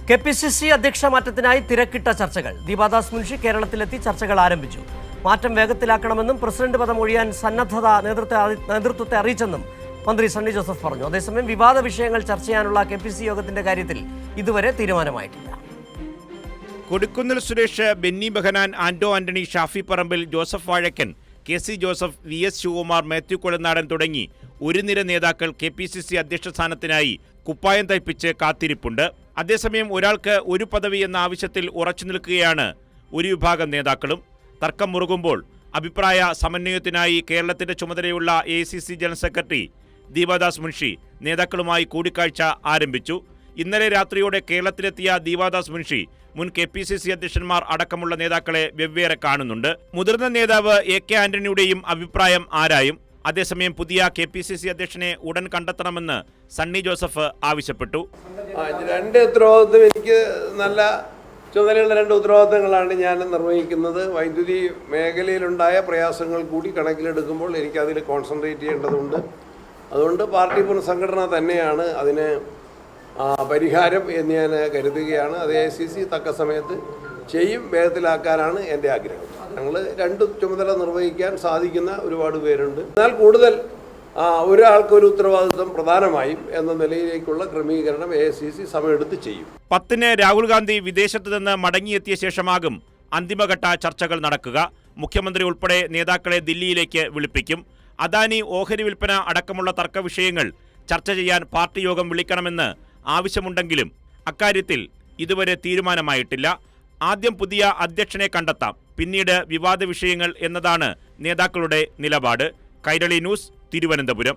KPCC അധ്യക്ഷ മാറ്റത്തിനായി തിരക്കിട്ട ചർച്ചകൾ. ദീപാദാസ് മുൻഷി കേരളത്തിലെത്തി ചർച്ചകൾ ആരംഭിച്ചു. മാറ്റം വേഗത്തിലാക്കണമെന്നും പ്രസിഡന്റ് പദം ഒഴിയാൻ സന്നദ്ധത നേതൃത്വത്തെ അറിയിച്ചെന്നും മന്ത്രി സണ്ണി ജോസഫ് പറഞ്ഞു. അതേസമയം വിവാദ വിഷയങ്ങൾ ചർച്ച ചെയ്യാനുള്ള കെപിസിസി യോഗത്തിന്റെ കാര്യത്തിൽ ഇതുവരെ തീരുമാനമായിട്ടില്ല. കൊടിക്കുന്നിൽ സുരേഷ്, ബെന്നി ബെഹനാൻ, ആന്റോ ആന്റണി, ഷാഫി പറമ്പിൽ, ജോസഫ് വാഴക്കൻ, കെ.സി. ജോസഫ്, വി.എസ്. ശിവകുമാർ, മാത്യു കൊളനാടൻ തുടങ്ങി ഒരു നിര നേതാക്കൾ കെപിസിസി അധ്യക്ഷ സ്ഥാനത്തിനായി കുപ്പായം തയ്പ്പിച്ച് കാത്തിരിപ്പുണ്ട്. അതേസമയം ഒരാൾക്ക് ഒരു പദവി എന്ന ആവശ്യത്തിൽ ഉറച്ചു നിൽക്കുകയാണ് ഒരു വിഭാഗം നേതാക്കളും. തർക്കം മുറുകുമ്പോൾ അഭിപ്രായ സമന്വയത്തിനായി കേരളത്തിന്റെ ചുമതലയുള്ള AICC general secretary Deepa Das Munshi നേതാക്കളുമായി കൂടിക്കാഴ്ച ആരംഭിച്ചു. ഇന്നലെ രാത്രിയോടെ കേരളത്തിലെത്തിയ ദീപാദാസ് മുൻഷി മുൻ കെപിസിസി അധ്യക്ഷന്മാർ അടക്കമുള്ള നേതാക്കളെ വെവ്വേറെ കാണുന്നുണ്ട്. മുതിർന്ന നേതാവ് എ.കെ. ആന്റണിയുടെയും അഭിപ്രായം ആരായും. അതേസമയം പുതിയ കെപിസിസി അധ്യക്ഷനെ ഉടൻ കണ്ടെത്തണമെന്ന് സണ്ണി ജോസഫ് ആവശ്യപ്പെട്ടു. രണ്ട് ഉത്തരവാദിത്വം, എനിക്ക് നല്ല ചുമതലയുള്ള രണ്ട് ഉത്തരവാദിത്തങ്ങളാണ് ഞാൻ നിർവഹിക്കുന്നത്. വൈദ്യുതി മേഖലയിലുണ്ടായ പ്രയാസങ്ങൾ കൂടി കണക്കിലെടുക്കുമ്പോൾ എനിക്കതിൽ കോൺസെൻട്രേറ്റ് ചെയ്യേണ്ടതുണ്ട്. അതുകൊണ്ട് പാർട്ടി പുനഃസംഘടന തന്നെയാണ് അതിന് പരിഹാരം എന്ന് ഞാൻ കരുതുകയാണ്. അത് എ.ഐ.സി.സി തക്ക സമയത്ത് ചെയ്യും, വേഗത്തിലാക്കാനാണ് എൻ്റെ ആഗ്രഹം. ഞങ്ങൾ രണ്ട് ചുമതല നിർവഹിക്കാൻ സാധിക്കുന്ന ഒരുപാട് പേരുണ്ട്. എന്നാൽ കൂടുതൽ ഒരാൾക്കൊരു ഉത്തരവാദിത്വം പ്രധാനമായും എന്ന നിലയിലേക്കുള്ള ക്രമീകരണം എ.ഐ.സി.സി സമയമെടുത്ത് ചെയ്യും. 10-ന് രാഹുൽ ഗാന്ധി വിദേശത്ത് നിന്ന് മടങ്ങിയെത്തിയ ശേഷമാകും അന്തിമഘട്ട ചർച്ചകൾ നടക്കുക. മുഖ്യമന്ത്രി ഉൾപ്പെടെ നേതാക്കളെ ദില്ലിയിലേക്ക് വിളിപ്പിക്കും. അദാനി ഓഹരി വിൽപ്പന അടക്കമുള്ള തർക്ക വിഷയങ്ങൾ ചർച്ച ചെയ്യാൻ പാർട്ടി യോഗം വിളിക്കണമെന്ന് ആവശ്യമുണ്ടെങ്കിലും അക്കാര്യത്തിൽ ഇതുവരെ തീരുമാനമായിട്ടില്ല. ആദ്യം പുതിയ അധ്യക്ഷനെ കണ്ടെത്താം, പിന്നീട് വിവാദ വിഷയങ്ങൾ എന്നതാണ് നേതാക്കളുടെ നിലപാട്. കൈരളി ന്യൂസ്, തിരുവനന്തപുരം.